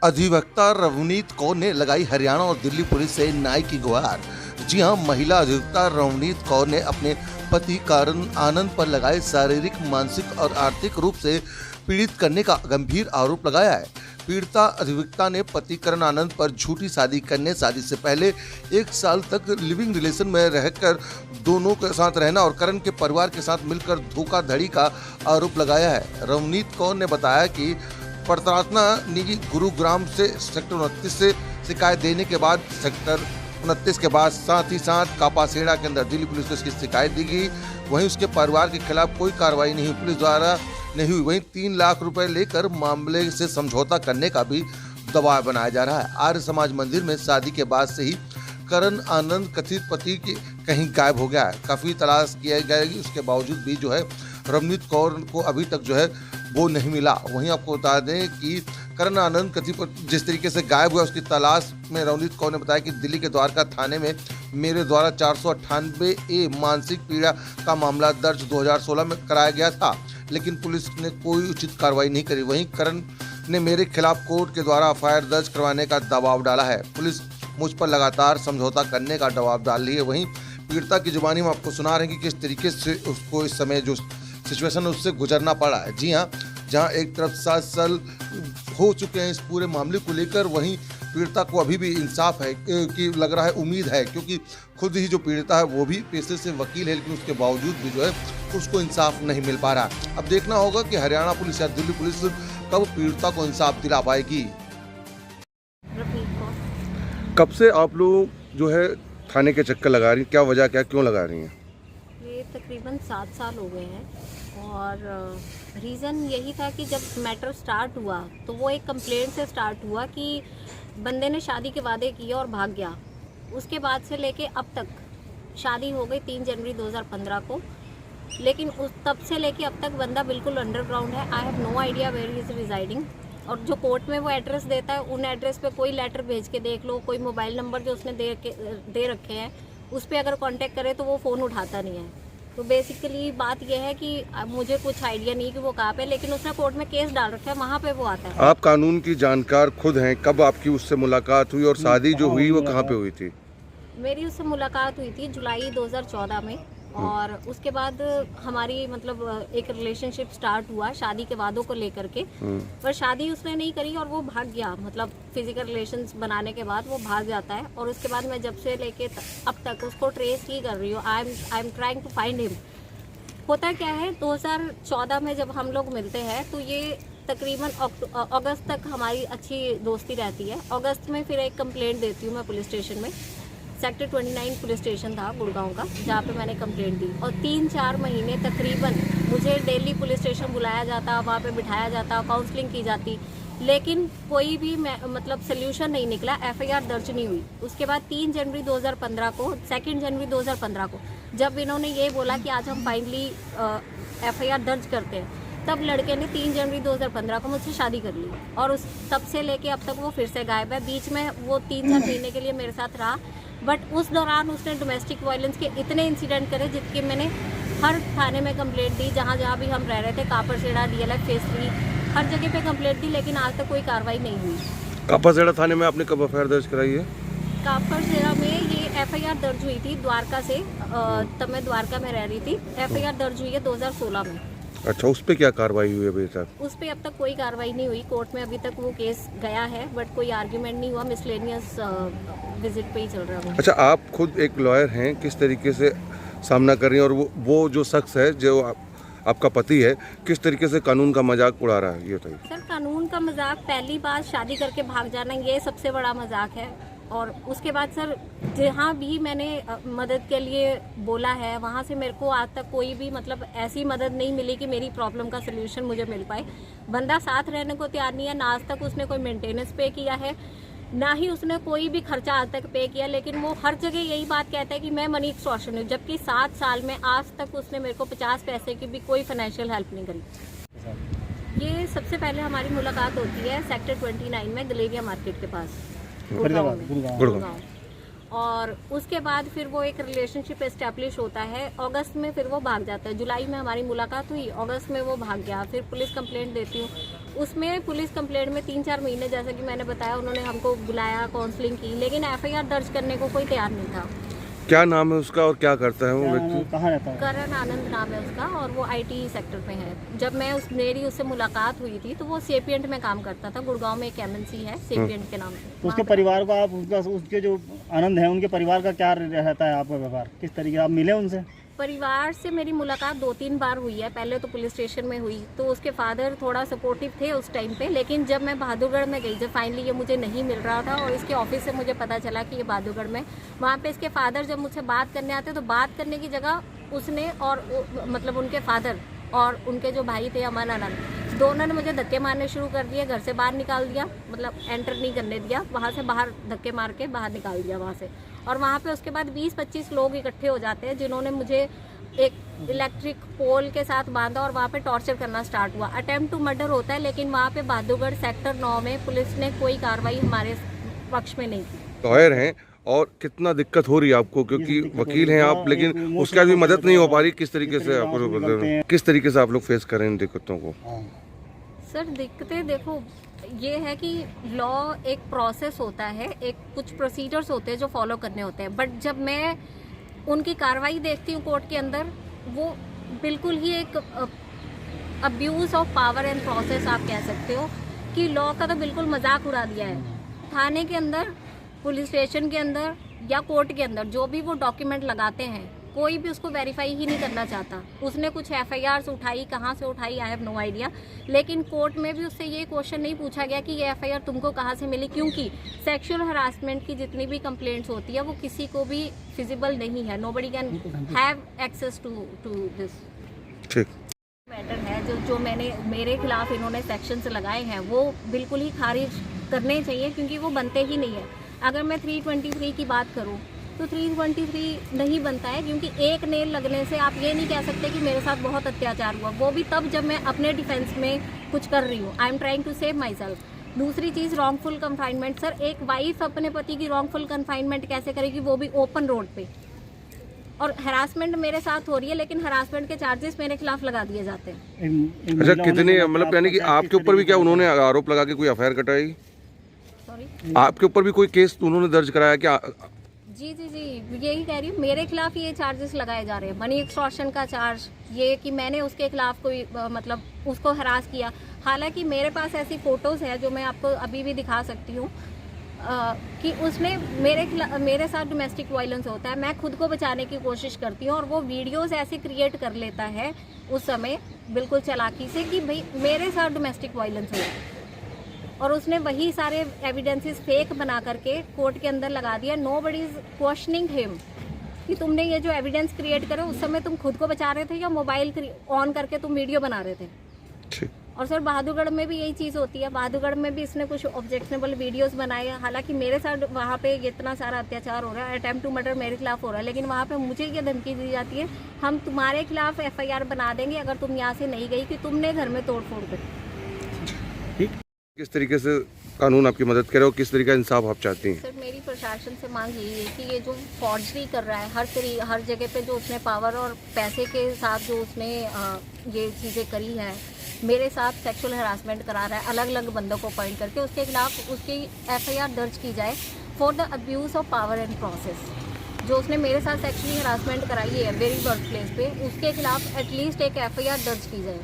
अधिवक्ता रवनीत कौर ने लगाई हरियाणा और दिल्ली पुलिस से न्याय की गुहार। जी हां, महिला अधिवक्ता रवनीत कौर ने अपने पति करण आनंद पर लगाए शारीरिक, मानसिक और आर्थिक रूप से पीड़ित करने का गंभीर आरोप लगाया है। पीड़िता अधिवक्ता ने पति करण आनंद पर झूठी शादी करने, शादी से पहले 1 साल तक लिविंग रिलेशन में रहकर दोनों के साथ रहना और करण के परिवार के साथ मिलकर धोखाधड़ी का आरोप लगाया है। रवनीत कौर ने बताया कि प्रार्थना निजी गुरुग्राम से सेक्टर 29 से शिकायत देने के बाद सेक्टर 29 के बाद साथ ही साथ कापासेड़ा के अंदर दिल्ली पुलिस को इसकी शिकायत दी गई। वहीं उसके परिवार के खिलाफ कोई कार्रवाई नहीं पुलिस द्वारा नहीं हुई। वहीं 3 लाख रुपए लेकर मामले से समझौता करने का भी दबाव बनाया जा रहा है। आर्य समाज मंदिर में शादी के बाद से ही करण आनंद कथित पति की कहीं गायब हो गया है। काफी तलाश किया गया, उसके बावजूद भी जो है रवनीत कौर को अभी तक जो है वो नहीं मिला। वहीं आपको बता दें कि करण आनंद कथित जिस तरीके से गायब हुआ उसकी तलाश में रवनीत कौर ने बताया कि दिल्ली के द्वारका थाने में मेरे द्वारा 498A मानसिक पीड़ा का मामला दर्ज 2016 में कराया गया था, लेकिन पुलिस ने कोई उचित कार्रवाई नहीं करी। वहीं करण ने मेरे खिलाफ कोर्ट के द्वारा FIR दर्ज करवाने का दबाव डाला है। पुलिस मुझ पर लगातार समझौता करने का दबाव डाल रही है। वहीं पीड़िता की जुबानी में आपको सुना रहे हैं कि किस तरीके से उसको इस समय जो सिचुएशन है उससे गुजरना पड़ा है। जी हाँ, जहाँ एक तरफ 7 साल हो चुके हैं इस पूरे मामले को लेकर, वहीं पीड़िता को अभी भी इंसाफ है कि लग रहा है, उम्मीद है, क्योंकि खुद ही जो पीड़िता है वो भी पेशे से वकील है, लेकिन उसके बावजूद भी जो है उसको इंसाफ नहीं मिल पा रहा। अब देखना होगा कि हरियाणा पुलिस या दिल्ली पुलिस कब पीड़िता को इंसाफ दिला पाएगी। कब से आप लोग जो है थाने के चक्कर लगा रही हैं, क्या वजह, क्या क्यों लगा रही हैं? ये तकरीबन 7 साल हो गए हैं और रीज़न यही था कि जब मैटर स्टार्ट हुआ तो वो एक कंप्लेंट से स्टार्ट हुआ कि बंदे ने शादी के वादे किए और भाग गया। उसके बाद से लेके अब तक शादी हो गई 3 जनवरी 2015 को, लेकिन उस तब से लेके अब तक बंदा बिल्कुल अंडरग्राउंड है। I have no idea where he is residing. और जो कोर्ट में वो एड्रेस देता है उन एड्रेस पे कोई लेटर भेज के देख लो, कोई मोबाइल नंबर जो उसने दे रखे हैं उस पर अगर कांटेक्ट करे तो वो फ़ोन उठाता नहीं है। तो बेसिकली बात यह है कि मुझे कुछ आइडिया नहीं कि वो कहाँ पे, लेकिन उसने कोर्ट में केस डाल रखा है, वहाँ पे वो आता है। आप कानून की जानकार खुद हैं, कब आपकी उससे मुलाकात हुई और शादी जो हुई वो कहाँ पे हुई थी? मेरी उससे मुलाकात हुई थी जुलाई 2014 में और उसके बाद हमारी मतलब एक रिलेशनशिप स्टार्ट हुआ शादी के वादों को लेकर के, पर शादी उसने नहीं करी और वो भाग गया। मतलब फिजिकल रिलेशंस बनाने के बाद वो भाग जाता है और उसके बाद मैं जब से लेके अब तक उसको ट्रेस ही कर रही हूँ। I am trying to find him. होता क्या है, 2014 में जब हम लोग मिलते हैं तो ये तकरीबन अगस्त तक हमारी अच्छी दोस्ती रहती है। अगस्त में फिर एक कंप्लेंट देती हूँ मैं पुलिस स्टेशन में। सेक्टर 29 पुलिस स्टेशन था गुड़गांव का, जहाँ पे मैंने कंप्लेंट दी और 3-4 महीने तकरीबन मुझे डेली पुलिस स्टेशन बुलाया जाता, वहाँ पे बिठाया जाता, काउंसलिंग की जाती, लेकिन कोई भी मतलब सोल्यूशन नहीं निकला। FIR दर्ज नहीं हुई। उसके बाद 3 जनवरी 2015 को, 2 जनवरी 2015 को जब इन्होंने ये बोला कि आज हम फाइनली FIR दर्ज करते हैं, तब लड़के ने 3 जनवरी 2015 को मुझसे शादी कर ली और उस तब से लेके अब तक वो फिर से गायब है। बीच में वो 3-4 महीने के लिए मेरे साथ रहा, बट उस दौरान उसने डोमेस्टिक वायलेंस के इतने इंसिडेंट करे जिसकी मैंने हर थाने में कंप्लेंट दी, जहाँ जहाँ भी हम रह रहे थे, कापरसेड़ा, DLF फेज 3, हर जगह पे कंप्लेंट दी, लेकिन आज तक कोई कार्रवाई नहीं हुई। कापरसेड़ा थाने में आपने कब FIR दर्ज कराई है? कापरसेड़ा में ये FIR दर्ज हुई थी द्वारका से, तब मैं द्वारका में रह रही थी। FIR दर्ज हुई है 2016 में। अच्छा, उस पर क्या कार्रवाई हुई अभी तक? उस पर अब तक कोई कार्रवाई नहीं हुई। कोर्ट में अभी तक वो केस गया है बट कोई आर्ग्यूमेंट नहीं हुआ। मिसलेनियस विजिट पे ही चल रहा है। अच्छा, आप खुद एक लॉयर हैं, किस तरीके से सामना कर रही हैं और वो जो शख्स है जो आपका पति है, किस तरीके से कानून का मजाक उड़ा रहा है, ये बताइए। सर, कानून का मजाक, पहली बात शादी करके भाग जाना, ये सबसे बड़ा मजाक है। और उसके बाद सर, जहाँ भी मैंने मदद के लिए बोला है वहाँ से मेरे को आज तक कोई भी मतलब ऐसी मदद नहीं मिली कि मेरी प्रॉब्लम का सलूशन मुझे मिल पाए। बंदा साथ रहने को तैयार नहीं है, ना आज तक उसने कोई मेंटेनेंस पे किया है, ना ही उसने कोई भी खर्चा आज तक पे किया, लेकिन वो हर जगह यही बात कहता है कि मैं मनी एक्सटॉर्शन हूँ, जबकि 7 साल में आज तक उसने मेरे को 50 पैसे की भी कोई फाइनेंशियल हेल्प नहीं करी। ये सबसे पहले हमारी मुलाकात होती है सेक्टर 29 में गलेरिया मार्केट के पास, गुड़गांव। और उसके बाद फिर वो एक रिलेशनशिप एस्टेब्लिश होता है। अगस्त में फिर वो भाग जाता है। जुलाई में हमारी मुलाकात हुई, अगस्त में वो भाग गया। फिर पुलिस कंप्लेंट देती हूँ, उसमें पुलिस कंप्लेंट में 3-4 महीने, जैसा कि मैंने बताया, उन्होंने हमको बुलाया, काउंसलिंग की, लेकिन एफआईआर दर्ज करने को कोई तैयार नहीं था। क्या नाम है उसका और क्या करता है वो व्यक्ति? कहाँ रहता है? करण आनंद नाम है उसका और वो आईटी सेक्टर में है। जब मैं मेरी उससे मुलाकात हुई थी तो वो सेपिएंट में काम करता था। गुड़गांव में एक एमएनसी है सेपिएंट के नाम से। तो उसके परिवार को आप उसके जो आनंद है उनके परिवार का क्या रहता है आपका व्यवहार, किस तरीके आप मिले उनसे? परिवार से मेरी मुलाकात 2-3 बार हुई है। पहले तो पुलिस स्टेशन में हुई तो उसके फादर थोड़ा सपोर्टिव थे उस टाइम पे, लेकिन जब मैं बहादुरगढ़ में गई, जब फाइनली ये मुझे नहीं मिल रहा था और इसके ऑफिस से मुझे पता चला कि ये बहादुरगढ़ में, वहाँ पे इसके फादर जब मुझसे बात करने आते तो बात करने की जगह उसने और मतलब उनके फादर और उनके जो भाई थे अमन आनंद, दोनों ने मुझे धक्के मारने शुरू कर दिए, घर से बाहर निकाल दिया, मतलब एंटर नहीं करने दिया, वहाँ से बाहर धक्के मार के बाहर निकाल दिया वहाँ से। और वहाँ पे उसके बाद 20-25 लोग इकट्ठे हो जाते हैं जिन्होंने मुझे एक इलेक्ट्रिक पोल के साथ बांधा और वहाँ पे टॉर्चर करना स्टार्ट हुआ। अटेम्प्ट टू मर्डर होता है, लेकिन वहाँ पे बहादुरगढ़ सेक्टर 9 में पुलिस ने कोई कार्रवाई हमारे पक्ष में नहीं की। लॉयर हैं और कितना दिक्कत हो रही है आपको, क्योंकि वकील हैं आप, लेकिन उसके बाद भी मदद नहीं हो पा रही। किस तरीके से आपको, किस तरीके से आप लोग फेस कर रहे हैं इन दिक्कतों को? सर दिक्कतें देखो, ये है कि लॉ एक प्रोसेस होता है, एक कुछ प्रोसीजर्स होते हैं जो फॉलो करने होते हैं, बट जब मैं उनकी कार्रवाई देखती हूँ कोर्ट के अंदर, वो बिल्कुल ही एक abuse of power and process आप कह सकते हो कि लॉ का तो बिल्कुल मजाक उड़ा दिया है। थाने के अंदर, पुलिस स्टेशन के अंदर या कोर्ट के अंदर जो भी वो डॉक्यूमेंट लगाते हैं, कोई भी उसको वेरीफाई ही नहीं करना चाहता। उसने कुछ एफआईआर उठाई, कहाँ से उठाई, आई हैव नो आइडिया, लेकिन कोर्ट में भी उससे ये क्वेश्चन नहीं पूछा गया कि ये एफआईआर तुमको कहाँ से मिली, क्योंकि सेक्सुअल हरासमेंट की जितनी भी कंप्लेंट्स होती है वो किसी को भी फिजिबल नहीं है। Nobody can have access to this. ठीक मैटर है जो मैंने मेरे खिलाफ इन्होंने सेक्शंस लगाए हैं वो बिल्कुल ही खारिज करने चाहिए, क्योंकि वो बनते ही नहीं है। अगर मैं 323 की बात करूँ तो 323 नहीं बनता है, क्योंकि एक नेल लगने से आप ये नहीं कह सकते कि मेरे साथ बहुत अत्याचार हुआ। वो भी तब जब मैं अपने डिफेंस में कुछ कर रही हूँ। I am trying to save myself. दूसरी चीज़ रॉन्गफुल कन्फाइनमेंट। सर एक वाइफ अपने पति की रॉन्गफुल कन्फाइनमेंट कैसे करेगी, वो भी ओपन रोड पे? और हरासमेंट मेरे साथ हो रही है, लेकिन हरासमेंट के चार्जेस मेरे खिलाफ लगा दिए जाते हैं। अच्छा, कितने, मतलब यानी कि आपके ऊपर भी क्या उन्होंने आरोप लगा के कोई एफआईआर कटाई? सॉरी, आपके ऊपर भी कोई केस उन्होंने दर्ज कराया क्या? जी, यही कह रही हूँ, मेरे खिलाफ ये चार्जेस लगाए जा रहे हैं। मनी एक्सटॉर्शन का चार्ज, ये कि मैंने उसके खिलाफ कोई मतलब उसको हरास किया। हालांकि मेरे पास ऐसी फ़ोटोज़ हैं जो मैं आपको अभी भी दिखा सकती हूँ कि उसने मेरे साथ डोमेस्टिक वायलेंस होता है। मैं खुद को बचाने की कोशिश करती हूँ और वो वीडियोस ऐसे क्रिएट कर लेता है उस समय बिल्कुल चालाकी से कि भाई मेरे साथ डोमेस्टिक वायलेंस हुआ, और उसने वही सारे एविडेंसेस फेक बना करके कोर्ट के अंदर लगा दिया। नोबडी इज क्वेश्चनिंग हिम कि तुमने ये जो एविडेंस क्रिएट करे उस समय तुम खुद को बचा रहे थे या मोबाइल ऑन करके तुम वीडियो बना रहे थे। और सर बहादुरगढ़ में भी यही चीज़ होती है। बहादुरगढ़ में भी इसने कुछ ऑब्जेक्शनेबल वीडियोस बनाए। हालांकि मेरे साथ वहाँ पे इतना सारा अत्याचार हो रहा है, अटेम्प्ट टू मर्डर मेरे खिलाफ हो रहा है, लेकिन वहाँ पे मुझे ये धमकी दी जाती है, हम तुम्हारे खिलाफ एफआईआर बना देंगे अगर तुम यहाँ से नहीं गई, कि तुमने घर में तोड़ फोड़ करी। किस तरीके से कानून आपकी मदद करे और किस तरीके का इंसाफ आप चाहती हैं? सर मेरी प्रशासन से मांग यही है कि ये जो फॉर्जरी कर रहा है हर जगह पे, जो उसने पावर और पैसे के साथ जो उसने ये चीज़ें करी है, मेरे साथ सेक्सुअल हरासमेंट करा रहा है अलग अलग बंदों को पॉइंट करके, उसके खिलाफ उसकी एफआईआर दर्ज की जाए for the abuse of power and process. जो उसने मेरे साथ सेक्सुअली हरासमेंट कराई है मेरी वर्क प्लेस पे, उसके खिलाफ एटलीस्ट एक एफआईआर दर्ज की जाए।